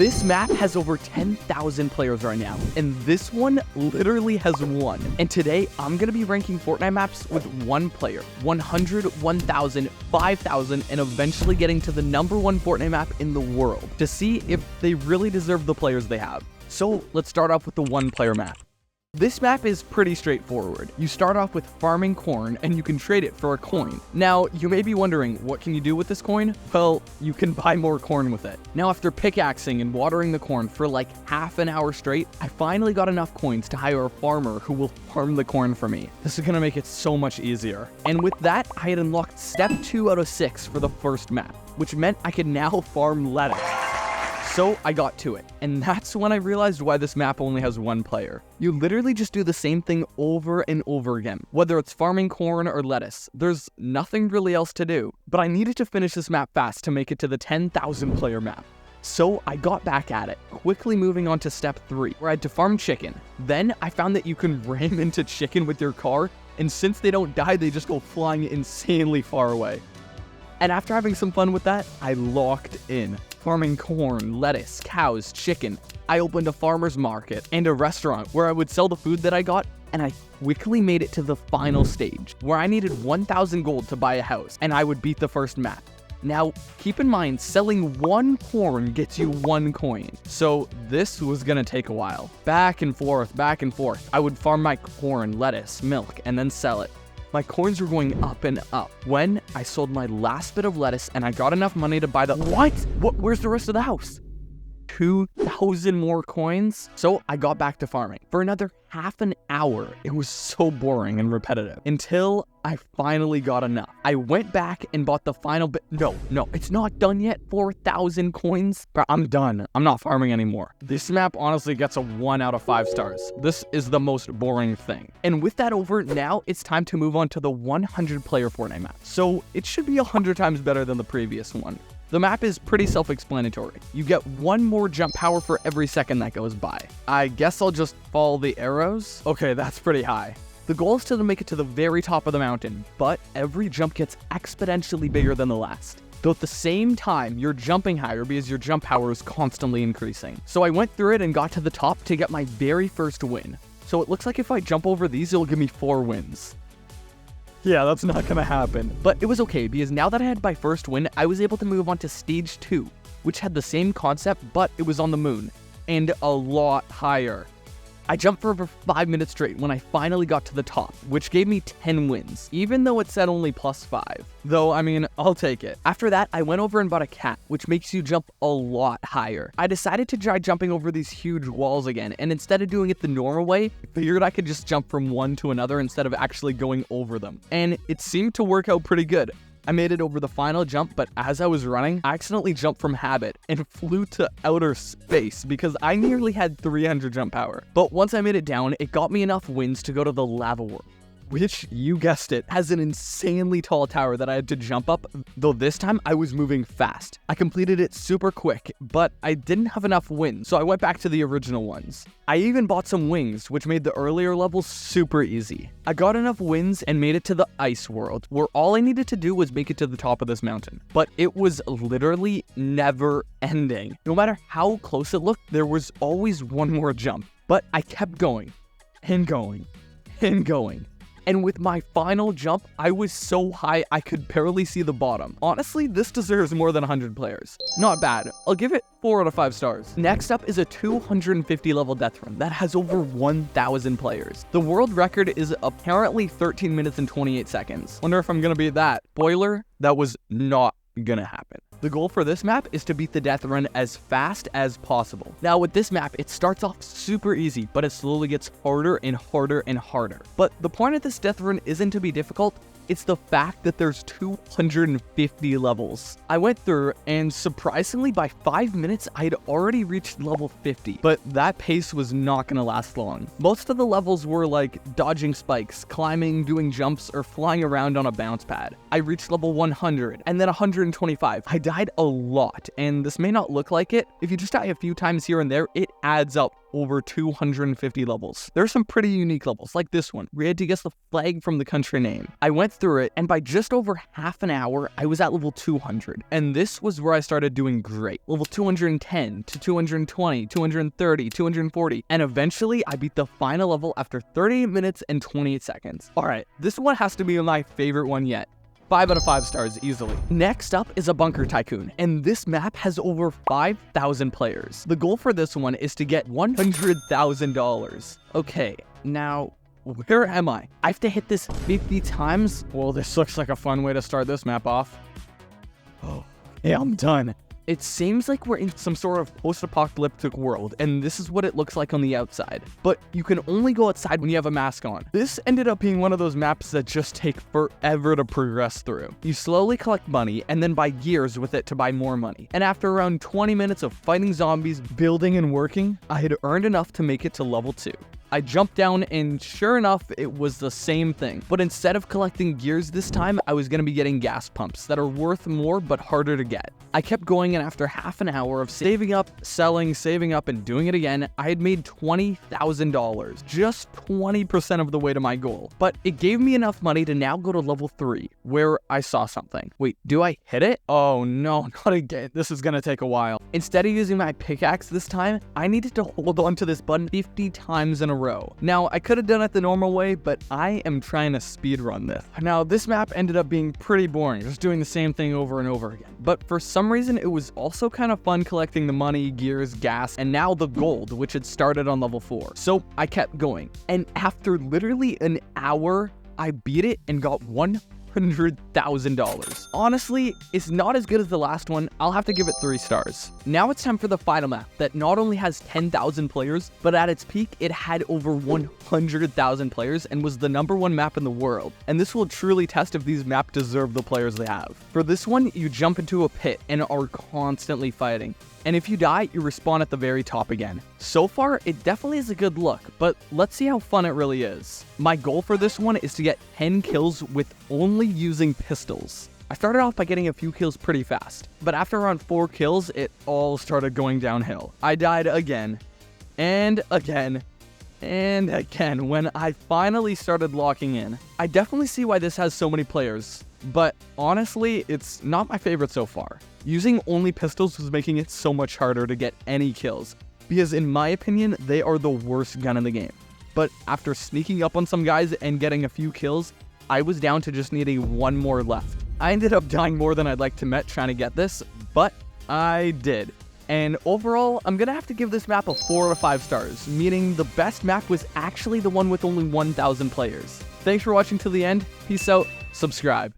This map has over 10,000 players right now, and this one literally has one. And today, I'm going to be ranking Fortnite maps with one player, 100, 1,000, 5,000, and eventually getting to the #1 Fortnite map in the world to see if they really deserve the players they have. So let's start off with the one player map. This map is pretty straightforward. You start off with farming corn and you can trade it for a coin. Now, you may be wondering, what can you do with this coin? Well, you can buy more corn with it. Now, after pickaxing and watering the corn for like half an hour straight, I finally got enough coins to hire a farmer who will farm the corn for me. This is gonna make it so much easier. And with that, I had unlocked step 2 out of 6 for the first map, which meant I could now farm lettuce. So I got to it, and that's when I realized why this map only has one player. You literally just do the same thing over and over again, whether it's farming corn or lettuce. There's nothing really else to do, but I needed to finish this map fast to make it to the 10,000 player map. So I got back at it, quickly moving on to step 3, where I had to farm chicken. Then I found that you can ram into chicken with your car, and since they don't die, they just go flying insanely far away. And after having some fun with that, I locked in. Farming corn, lettuce, cows, chicken. I opened a farmer's market and a restaurant where I would sell the food that I got, and I quickly made it to the final stage, where I needed 1,000 gold to buy a house, and I would beat the first map. Now, keep in mind, selling one corn gets you 1 coin, so this was gonna take a while. Back and forth, back and forth. I would farm my corn, lettuce, milk, and then sell it. My coins were going up and up when I sold my last bit of lettuce and I got enough money to buy the— What? Where's the rest of the house? 2,000 more coins? So I got back to farming. For another half an hour, it was so boring and repetitive until I finally got enough. I went back and bought the final bit. No, it's not done yet. 4,000 coins. But I'm done. I'm not farming anymore. This map honestly gets a 1 out of 5 stars. This is the most boring thing. And with that over, now it's time to move on to the 100 player Fortnite map. So it should be 100 times better than the previous one. The map is pretty self-explanatory. You get 1 more jump power for every second that goes by. I guess I'll just follow the arrows? Okay, that's pretty high. The goal is to make it to the very top of the mountain, but every jump gets exponentially bigger than the last. Though at the same time, you're jumping higher because your jump power is constantly increasing. So I went through it and got to the top to get my very first win. So it looks like if I jump over these, it'll give me 4 wins. Yeah, that's not gonna happen. But it was okay, because now that I had my first win, I was able to move on to stage 2, which had the same concept, but it was on the moon, and a lot higher. I jumped for over 5 minutes straight when I finally got to the top, which gave me 10 wins, even though it said only +5. Though, I mean, I'll take it. After that, I went over and bought a cat, which makes you jump a lot higher. I decided to try jumping over these huge walls again, and instead of doing it the normal way, I figured I could just jump from one to another instead of actually going over them. And it seemed to work out pretty good. I made it over the final jump, but as I was running, I accidentally jumped from habit and flew to outer space because I nearly had 300 jump power. But once I made it down, it got me enough wins to go to the lava world, which, you guessed it, has an insanely tall tower that I had to jump up, though this time I was moving fast. I completed it super quick, but I didn't have enough wins, so I went back to the original ones. I even bought some wings, which made the earlier levels super easy. I got enough wins and made it to the ice world, where all I needed to do was make it to the top of this mountain. But it was literally never ending. No matter how close it looked, there was always one more jump. But I kept going, and going, and going. And with my final jump, I was so high I could barely see the bottom. Honestly, this deserves more than 100 players. Not bad. I'll give it 4 out of 5 stars. Next up is a 250 level death run that has over 1,000 players. The world record is apparently 13 minutes and 28 seconds. Wonder if I'm gonna beat that. Spoiler, that was not gonna happen. The goal for this map is to beat the death run as fast as possible. Now with this map, it starts off super easy, but it slowly gets harder and harder and harder. But the point of this death run isn't to be difficult, it's the fact that there's 250 levels. I went through, and surprisingly by 5 minutes, I had already reached level 50, but that pace was not gonna last long. Most of the levels were like dodging spikes, climbing, doing jumps, or flying around on a bounce pad. I reached level 100, and then 125. I died a lot, and this may not look like it. If you just die a few times here and there, it adds up over 250 levels. There are some pretty unique levels, like this one, where you had to guess the flag from the country name. I went through it, and by just over half an hour, I was at level 200. And this was where I started doing great. Level 210 to 220, 230, 240, and eventually I beat the final level after 38 minutes and 28 seconds. Alright, this one has to be my favorite one yet. 5 out of 5 stars easily. Next up is a Bunker Tycoon, and this map has over 5,000 players. The goal for this one is to get $100,000. Okay, now, where am I? I have to hit this 50 times? Well, this looks like a fun way to start this map off. Oh, yeah, I'm done. It seems like we're in some sort of post-apocalyptic world, and this is what it looks like on the outside. But you can only go outside when you have a mask on. This ended up being one of those maps that just take forever to progress through. You slowly collect money, and then buy gears with it to buy more money. And after around 20 minutes of fighting zombies, building, and working, I had earned enough to make it to level 2. I jumped down, and sure enough, it was the same thing. But instead of collecting gears this time, I was going to be getting gas pumps that are worth more but harder to get. I kept going, and after half an hour of saving up, selling, saving up, and doing it again, I had made $20,000, just 20% of the way to my goal. But it gave me enough money to now go to level 3, where I saw something. Wait, do I hit it? Oh no, not again. This is going to take a while. Instead of using my pickaxe this time, I needed to hold on to this button 50 times in a row. Now, I could have done it the normal way, but I am trying to speedrun this. Now, this map ended up being pretty boring, just doing the same thing over and over again. But for some reason, it was also kind of fun collecting the money, gears, gas, and now the gold, which had started on level 4. So I kept going. And after literally an hour, I beat it and got $100,000. Honestly, it's not as good as the last one. I'll have to give it 3 stars. Now it's time for the final map that not only has 10,000 players, but at its peak, it had over 100,000 players and was the #1 map in the world. And this will truly test if these maps deserve the players they have. For this one, you jump into a pit and are constantly fighting. And if you die, you respawn at the very top again. So far, it definitely is a good look, but let's see how fun it really is. My goal for this one is to get 10 kills with only using pistols. I started off by getting a few kills pretty fast, but after around 4 kills, it all started going downhill. I died again, and again, and again when I finally started locking in. I definitely see why this has so many players, but honestly, it's not my favorite so far. Using only pistols was making it so much harder to get any kills, because in my opinion, they are the worst gun in the game. But after sneaking up on some guys and getting a few kills, I was down to just needing 1 more left. I ended up dying more than I'd like to admit trying to get this, but I did. And overall, I'm gonna have to give this map a 4 out of 5 stars, meaning the best map was actually the one with only 1,000 players. Thanks for watching till the end, peace out, subscribe.